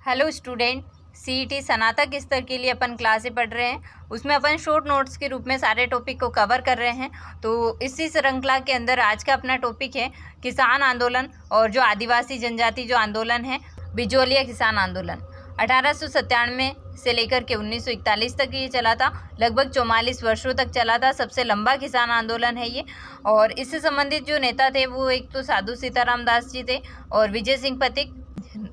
Hello student, CET स्नातक स्तर के लिए अपन क्लासें पढ़ रहे हैं। उसमें अपन शॉर्ट नोट्स के रूप में सारे टॉपिक को कवर कर रहे हैं। तो इसी श्रृंखला के अंदर आज का अपना टॉपिक है किसान आंदोलन और जो आदिवासी जनजाति जो आंदोलन है बिजोलिया किसान आंदोलन। 1897 से लेकर के 1941 तक ये चला था। लगभग 44 वर्षों तक चला था। सबसे लंबा किसान आंदोलन है ये। और इससे संबंधित जो नेता थे वो एक तो साधु सीताराम दास जी थे और विजय सिंह पथिक,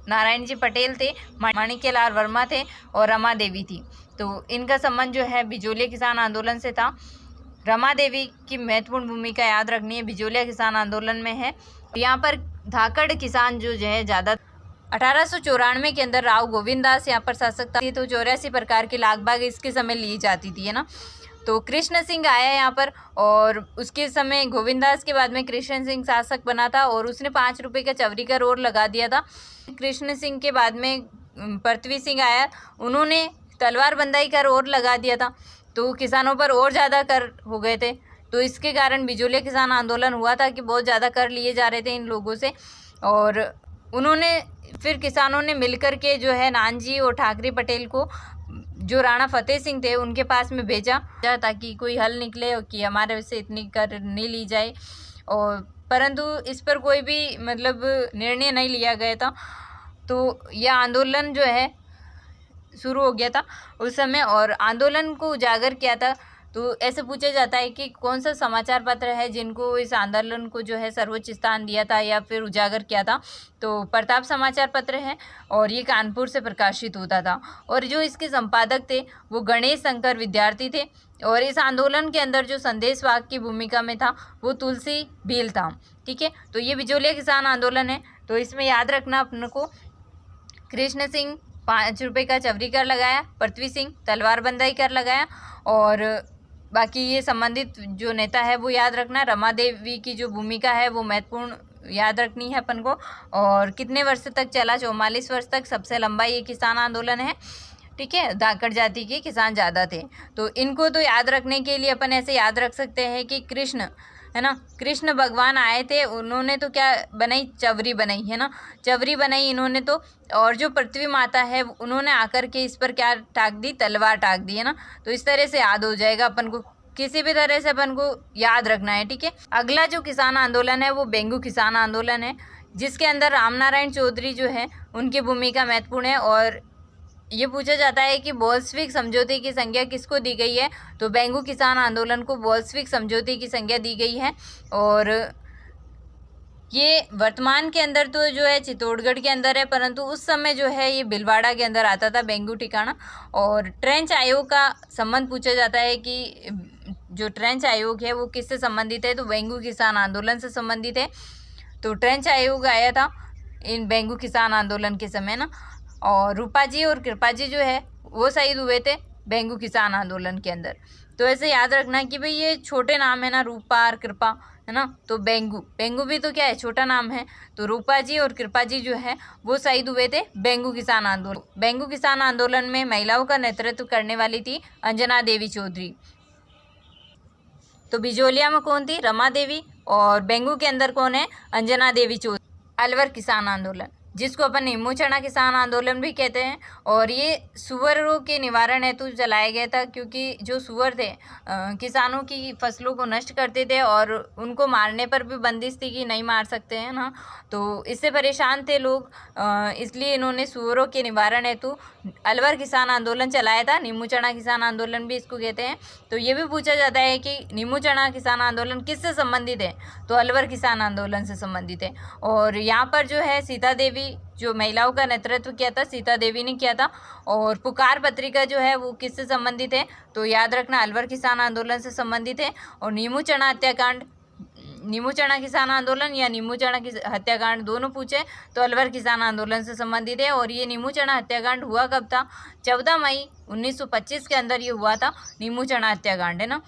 नारायण जी पटेल थे, माणिक्यलाल वर्मा थे और रमा देवी थी। तो इनका संबंध जो है बिजोलिया किसान आंदोलन से था। रमा देवी की महत्वपूर्ण भूमिका याद रखनी है, बिजोलिया किसान आंदोलन में है। यहाँ पर धाकड़ किसान जो है ज़्यादा 1894 के अंदर राव गोविंद दास यहाँ पर शासक था। तो 84 प्रकार की लाख बाग इसके समय ली जाती थी, है ना। तो कृष्ण सिंह आया यहाँ पर और उसके समय गोविंदास के बाद में कृष्ण सिंह शासक बना था और उसने 5 रुपये का चवरी का रोर लगा दिया था। कृष्ण सिंह के बाद में पृथ्वी सिंह आया, उन्होंने तलवार बंदाई का रोर लगा दिया था। तो किसानों पर और ज़्यादा कर हो गए थे। तो इसके कारण बिजोलिया किसान आंदोलन हुआ था कि बहुत ज़्यादा कर लिए जा रहे थे इन लोगों से। और उन्होंने फिर किसानों ने मिलकर के जो है नानजी और ठाकरे पटेल को जो राणा फतेह सिंह थे उनके पास में भेजा ताकि कोई हल निकले कि हमारे से इतनी कर नहीं ली जाए। और परंतु इस पर कोई भी मतलब निर्णय नहीं लिया गया था। तो यह आंदोलन जो है शुरू हो गया था उस समय और आंदोलन को उजागर किया था। तो ऐसे पूछा जाता है कि कौन सा समाचार पत्र है जिनको इस आंदोलन को जो है सर्वोच्च स्थान दिया था या फिर उजागर किया था। तो प्रताप समाचार पत्र है और ये कानपुर से प्रकाशित होता था। और जो इसके संपादक थे वो गणेश शंकर विद्यार्थी थे। और इस आंदोलन के अंदर जो संदेश वाहक की भूमिका में था वो तुलसी भील था। ठीक है, तो ये बिजोलिया किसान आंदोलन है। तो इसमें याद रखना अपने को, कृष्ण सिंह 5 रुपये का चवरी कर लगाया, पृथ्वी सिंह तलवार बंदाई कर लगाया और बाकी ये संबंधित जो नेता है वो याद रखना। रमा देवी की जो भूमिका है वो महत्वपूर्ण याद रखनी है अपन को। और कितने वर्ष तक चला? 44 वर्ष तक। सबसे लंबा ये किसान आंदोलन है। ठीक है, धाकड़ जाति के किसान ज़्यादा थे। तो इनको तो याद रखने के लिए अपन ऐसे याद रख सकते हैं कि कृष्ण, है ना, कृष्ण भगवान आए थे, उन्होंने तो क्या बनाई? चवरी बनाई, है ना, चवरी बनाई इन्होंने तो। और जो पृथ्वी माता है उन्होंने आकर के इस पर क्या टाक दी? तलवार टाक दी, है ना। तो इस तरह से याद हो जाएगा अपन को, किसी भी तरह से अपन को याद रखना है। ठीक है, अगला जो किसान आंदोलन है वो बेंगू किसान आंदोलन है, जिसके अंदर रामनारायण चौधरी जो है उनकी भूमिका महत्वपूर्ण है। और ये पूछा जाता है कि बोल्शविक समझौते की संज्ञा किसको दी गई है? तो बेंगू किसान आंदोलन को बोल्शविक समझौते की संज्ञा दी गई है। और ये वर्तमान के अंदर तो जो है चित्तौड़गढ़ के अंदर है, परंतु उस समय जो है ये भीलवाड़ा के अंदर आता था, बेंगू ठिकाना। और ट्रेंच आयोग का संबंध पूछा जाता है कि जो ट्रेंच आयोग है वो किससे संबंधित है? तो बेंगू किसान आंदोलन से संबंधित है। तो ट्रेंच आयोग आया था इन बेंगू किसान आंदोलन के समय ना। और रूपा जी और कृपा जी जो है वो शहीद हुए थे बेंगू किसान आंदोलन के अंदर। तो ऐसे याद रखना कि भाई ये छोटे नाम है ना, रूपा और कृपा, है ना। तो बेंगू, बेंगू भी तो क्या है? छोटा नाम है। तो रूपा जी और कृपा जी जो है वो शहीद हुए थे बेंगू किसान आंदोलन। बेंगू किसान आंदोलन में महिलाओं का नेतृत्व करने वाली थी अंजना देवी चौधरी। तो बिजोलिया में कौन थी? रमा देवी। और बेंगू के अंदर कौन है? अंजना देवी चौधरी। अलवर किसान आंदोलन, जिसको अपन नींबू चना किसान आंदोलन भी कहते हैं। और ये सुअरों के निवारण हेतु चलाया गया था, क्योंकि जो सुअर थे किसानों की फसलों को नष्ट करते थे और उनको मारने पर भी बंदिश थी कि नहीं मार सकते हैं ना। तो इससे परेशान थे लोग, इसलिए इन्होंने सुअरों के निवारण हेतु अलवर किसान आंदोलन चलाया था। नींबू चना किसान आंदोलन भी इसको कहते हैं। तो ये भी पूछा जाता है कि नींबू चना किसान आंदोलन किससे संबंधित है? तो अलवर किसान आंदोलन से संबंधित है। और यहाँ पर जो है सीता देवी जो महिलाओं का नेतृत्व किया था, सीता देवी ने किया था। और पुकार पत्रिका जो है वो किससे संबंधित है? तो याद रखना अलवर किसान आंदोलन से संबंधित है। और नींबू चना हत्याकांड, नींबू चना किसान आंदोलन या नींबू चना की हत्याकांड दोनों पूछे तो अलवर किसान आंदोलन से संबंधित है। और ये नींबू चना हत्याकांड हुआ कब था? 14 मई 1925 के अंदर ये हुआ था नींबू चना हत्याकांड, है ना।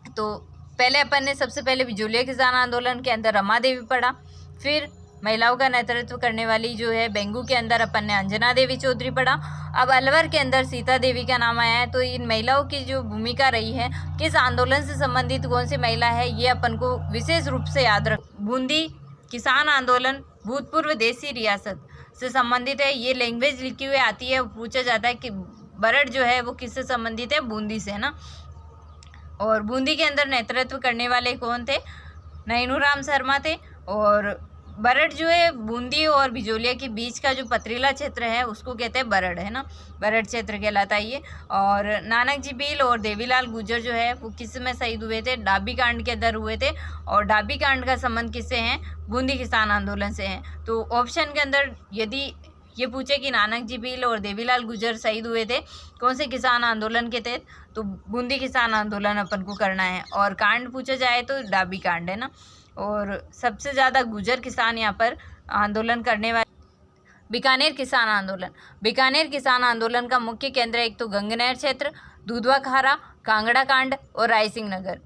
तो पहले अपन ने सबसे पहले बिजोलिया किसान आंदोलन के अंदर रमा देवी पढ़ा, फिर महिलाओं का नेतृत्व करने वाली जो है बेंगू के अंदर अपन ने अंजना देवी चौधरी पढ़ा। अब अलवर के अंदर सीता देवी का नाम आया है। तो इन महिलाओं की जो भूमिका रही है, किस आंदोलन से संबंधित कौन सी महिला है, ये अपन को विशेष रूप से याद रख। बूंदी किसान आंदोलन, भूतपूर्व देसी रियासत, से संबंधित है। ये लैंग्वेज लिखी हुई आती है, पूछा जाता है कि बरड़ जो है वो किससे संबंधित है, बूंदी से, है ना। और बूंदी के अंदर नेतृत्व करने वाले कौन थे, नैनूराम शर्मा थे। और बरड़ जो है बूंदी और बिजोलिया के बीच का जो पथरीला क्षेत्र है उसको कहते हैं बरड़, है ना, बरड़ क्षेत्र कहलाता है ये। और नानक जी भील और देवीलाल गुर्जर जो है वो किस में शहीद हुए थे, डाबी कांड के अंदर हुए थे। और डाबी कांड का संबंध किससे है, बूंदी किसान आंदोलन से है। तो ऑप्शन के अंदर यदि ये पूछे कि नानक जी भील और देवीलाल गुर्जर शहीद हुए थे कौन से किसान आंदोलन के तहत, तो बूंदी किसान आंदोलन अपन को करना है। और कांड पूछा जाए तो डाबी कांड, है ना। और सबसे ज़्यादा गुर्जर किसान यहाँ पर आंदोलन करने वाले। बीकानेर किसान आंदोलन, बीकानेर किसान आंदोलन का मुख्य केंद्र एक तो गंगनहर क्षेत्र, दुधवा खारा, कांगड़ा कांड और रायसिंह नगर।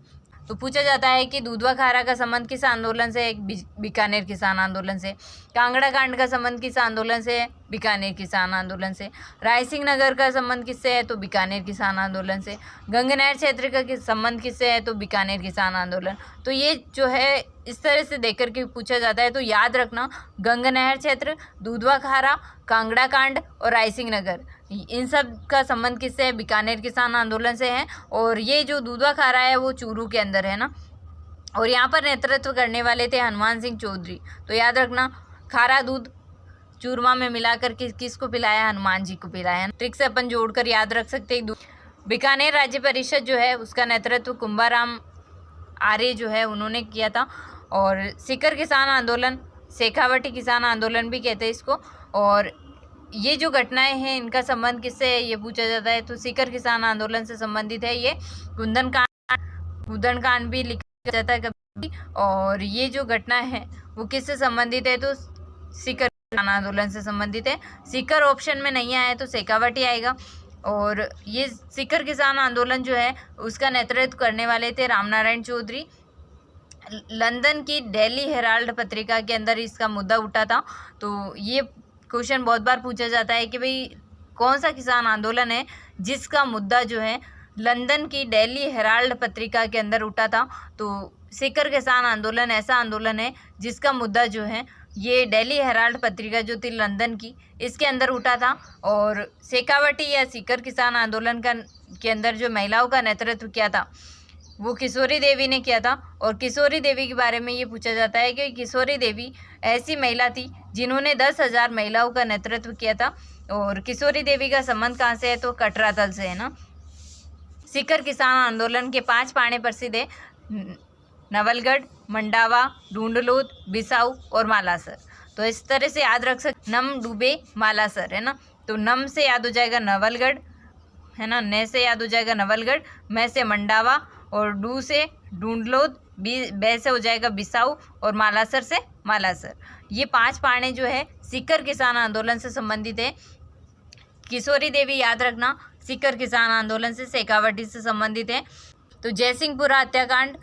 तो पूछा जाता है कि दुधवा खारा का संबंध किस आंदोलन से है, बीकानेर किसान आंदोलन से। कांगड़ा कांड का संबंध किस आंदोलन से है, बीकानेर किसान आंदोलन से। रायसिंह नगर का संबंध किससे है, तो बीकानेर किसान आंदोलन से। गंगनहर क्षेत्र का संबंध किससे है, तो बीकानेर किसान आंदोलन। तो ये जो है इस तरह से देख करके पूछा जाता है, तो याद रखना गंगनहर क्षेत्र, दुधवा खारा, कांगड़ा कांड और रायसिंह नगर, इन सब का संबंध किससे है, बीकानेर किसान आंदोलन से है। और ये जो दुधवा खारा है वो चूरू के अंदर है ना। और यहाँ पर नेतृत्व करने वाले थे हनुमान सिंह चौधरी। तो याद रखना खारा दूध चूरमा में मिलाकर किसको पिलाया, हनुमान जी को पिलाया। ट्रिक से अपन जोड़कर याद रख सकते हैं। बीकानेर राज्य परिषद जो है उसका नेतृत्व कुंभाराम आर्य जो है उन्होंने किया था। और सीकर किसान आंदोलन, शेखावटी किसान आंदोलन भी कहते हैं इसको। और ये जो घटनाएं हैं इनका संबंध किससे है ये पूछा जाता है, तो सीकर किसान आंदोलन से संबंधित है। ये कुंदन कांड भी लिखा जाता है कभी। और ये जो घटना है वो किससे संबंधित है, तो सीकर किसान आंदोलन से संबंधित है। सीकर ऑप्शन में नहीं आया तो शेखावटी आएगा। और ये सीकर किसान आंदोलन जो है उसका नेतृत्व करने वाले थे रामनारायण चौधरी। लंदन की डेली हेराल्ड पत्रिका के अंदर इसका मुद्दा उठा था। तो ये क्वेश्चन बहुत बार पूछा जाता है कि भाई कौन सा किसान आंदोलन है जिसका मुद्दा जो है लंदन की डेली हेराल्ड पत्रिका के अंदर उठा था। तो सीकर किसान आंदोलन ऐसा आंदोलन है जिसका मुद्दा जो है ये डेली हेराल्ड पत्रिका जो थी लंदन की इसके अंदर उठा था। और शेखावटी या सीकर किसान आंदोलन के अंदर जो महिलाओं का नेतृत्व किया था वो किशोरी देवी ने किया था। और किशोरी देवी के बारे में ये पूछा जाता है कि किशोरी देवी ऐसी महिला थी जिन्होंने 10,000 महिलाओं का नेतृत्व किया था। और किशोरी देवी का संबंध कहाँ से है, तो कटरा तल से, है ना। सीकर किसान आंदोलन के 5 पाने प्रसिद्ध है, नवलगढ़, मंडावा, ढूंढलोद, बिसाऊ और मालासर। तो इस तरह से याद रख सकते, नम, डूबे, मालासर, है ना। तो नम से याद हो जाएगा नवलगढ़, है ना, ने से याद हो जाएगा नवलगढ़, मैं से मंडावा और डू से ढूंढलोद, बे से हो जाएगा बिसाऊ और मालासर से मालासर। ये 5 पाने जो है सीकर किसान आंदोलन से संबंधित है। किशोरी देवी याद रखना सीकर किसान आंदोलन से, शेखावटी से संबंधित है। तो जयसिंहपुरा हत्याकांड,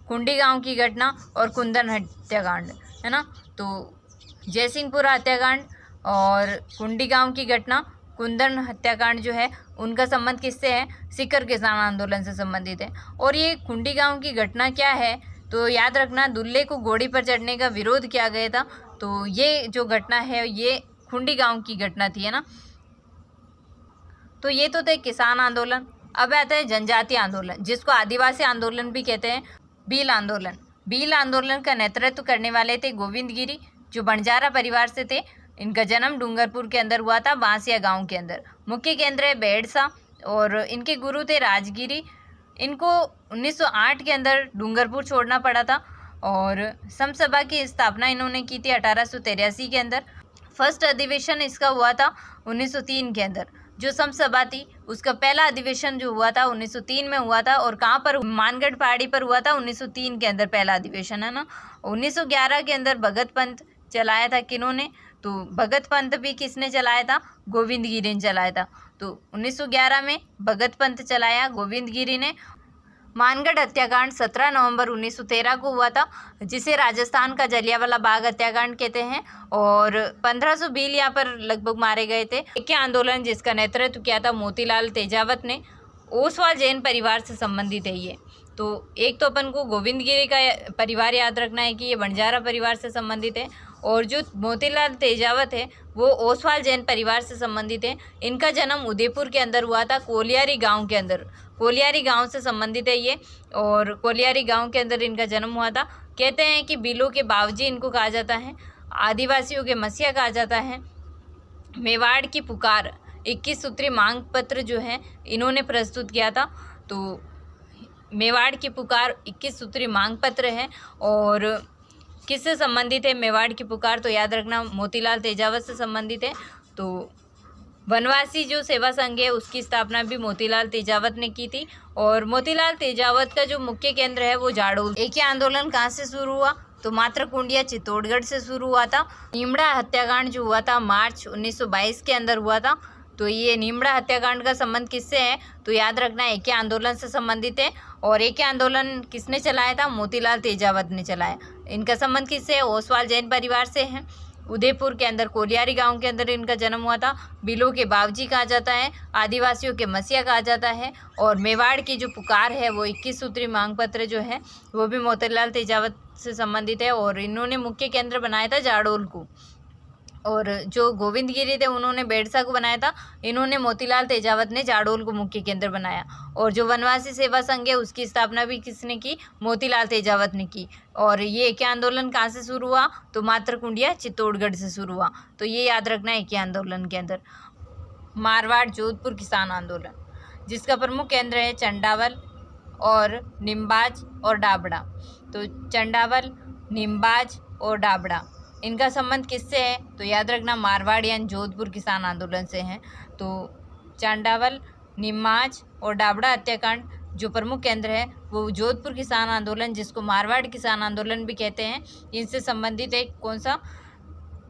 कुंडी गांव की घटना और कुंदन हत्याकांड, है ना। तो जयसिंहपुरा हत्याकांड और कुंडी गांव की घटना, कुंदन हत्याकांड जो है उनका संबंध किससे है, सीकर किसान आंदोलन से संबंधित है। और ये कुंडी गांव की घटना क्या है, तो याद रखना दुल्हे को घोड़ी पर चढ़ने का विरोध किया गया था। तो ये जो घटना है ये कुंडी गांव की घटना थी, है ना। तो ये तो थे किसान आंदोलन। अब आता है जनजातीय आंदोलन जिसको आदिवासी आंदोलन भी कहते हैं। भील आंदोलन, भील आंदोलन का नेतृत्व करने वाले थे गोविंद गिरी जो बंजारा परिवार से थे। इनका जन्म डूंगरपुर के अंदर हुआ था, बांसिया गांव के अंदर। मुख्य केंद्र है बेड़सा और इनके गुरु थे राजगिरी। इनको 1908 के अंदर डूंगरपुर छोड़ना पड़ा था। और समसभा की स्थापना इन्होंने की थी 1883 के अंदर। फर्स्ट अधिवेशन इसका हुआ था 1903 के अंदर। जो समसभा थी उसका पहला अधिवेशन जो हुआ था 1903 में हुआ था। और कहाँ पर, मानगढ़ पहाड़ी पर हुआ था 1903 के अंदर पहला अधिवेशन, है ना। 1911 के अंदर भगत पंथ चलाया था किन्होंने, तो भगत पंथ भी किसने चलाया था, गोविंद गिरी ने चलाया था। तो 1911 में भगत पंथ चलाया गोविंद गिरी ने। मानगढ़ हत्याकांड 17 नवंबर 1913 को हुआ था जिसे राजस्थान का जलियांवाला बाग हत्याकांड कहते हैं। और 1500 भील यहाँ पर लगभग मारे गए थे। एक आंदोलन जिसका नेतृत्व किया था मोतीलाल तेजावत ने, ओसवाल जैन परिवार से संबंधित है ये। तो एक तो अपन को गोविंद गिरी का परिवार याद रखना है कि ये बंजारा परिवार से संबंधित है। और जो मोतीलाल तेजावत है वो ओसवाल जैन परिवार से संबंधित है। इनका जन्म उदयपुर के अंदर हुआ था, कोलियारी गांव के अंदर। कोलियारी गांव से संबंधित है ये, और कोलियारी गांव के अंदर इनका जन्म हुआ था। कहते हैं कि बिलों के बावजी इनको कहा जाता है, आदिवासियों के मसीहा कहा जाता है। मेवाड़ की पुकार 21 सूत्री मांग पत्र जो है इन्होंने प्रस्तुत किया था। तो मेवाड़ की पुकार 21 सूत्री मांग पत्र है। और किससे संबंधित है मेवाड़ की पुकार? तो याद रखना मोतीलाल तेजावत से संबंधित है। तो वनवासी जो सेवा संघ है उसकी स्थापना भी मोतीलाल तेजावत ने की थी। और मोतीलाल तेजावत का जो मुख्य केंद्र है वो जाडोल। एक ही आंदोलन कहाँ से शुरू हुआ? तो मात्रकुंडिया चित्तौड़गढ़ से शुरू हुआ था। नीमड़ा हत्याकांड जो हुआ था मार्च 1922 के अंदर हुआ था। तो ये नीमड़ा हत्याकांड का संबंध किससे है? तो याद रखना एक ही आंदोलन से संबंधित है। और एक ही आंदोलन किसने चलाया था? मोतीलाल तेजावत ने चलाया। इनका संबंध किससे है? ओसवाल जैन परिवार से है। उदयपुर के अंदर कोलियारी गांव के अंदर इनका जन्म हुआ था। बिलों के बावजी कहा जाता है, आदिवासियों के मसीहा कहा जाता है। और मेवाड़ की जो पुकार है वो 21 सूत्री मांग पत्र जो है वो भी मोतीलाल तेजावत से संबंधित है। और इन्होंने मुख्य केंद्र बनाया था जाडोल को। और जो गोविंदगिरी थे उन्होंने बेड़सा को बनाया था। इन्होंने मोतीलाल तेजावत ने जाडोल को मुख्य केंद्र बनाया। और जो वनवासी सेवा संघ है उसकी स्थापना भी किसने की? मोतीलाल तेजावत ने की। और ये एक आंदोलन कहाँ से शुरू हुआ? तो मात्रकुंडिया चित्तौड़गढ़ से शुरू हुआ। तो ये याद रखना है एक आंदोलन के अंदर। मारवाड़ जोधपुर किसान आंदोलन, जिसका प्रमुख केंद्र है चंडावल और निम्बाज और डाबड़ा। तो चंडावल, निम्बाज और डाबड़ा इनका संबंध किससे है? तो याद रखना मारवाड़ यानी जोधपुर किसान आंदोलन से हैं। तो चंडावल, निम्बाज और डाबड़ा हत्याकांड जो प्रमुख केंद्र है वो जोधपुर किसान आंदोलन, जिसको मारवाड़ किसान आंदोलन भी कहते हैं, इनसे संबंधित है। कौन सा?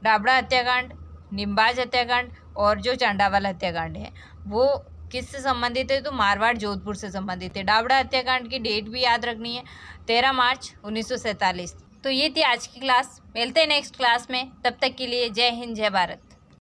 डाबड़ा हत्याकांड, निम्बाज हत्याकांड और जो चंडावल हत्याकांड है वो किससे संबंधित है? तो मारवाड़ जोधपुर से संबंधित है। डाबड़ा हत्याकांड की डेट भी याद रखनी है, 13 मार्च 1947। तो ये थी आज की क्लास। मिलते हैं नेक्स्ट क्लास में, तब तक के लिए जय हिंद, जय भारत।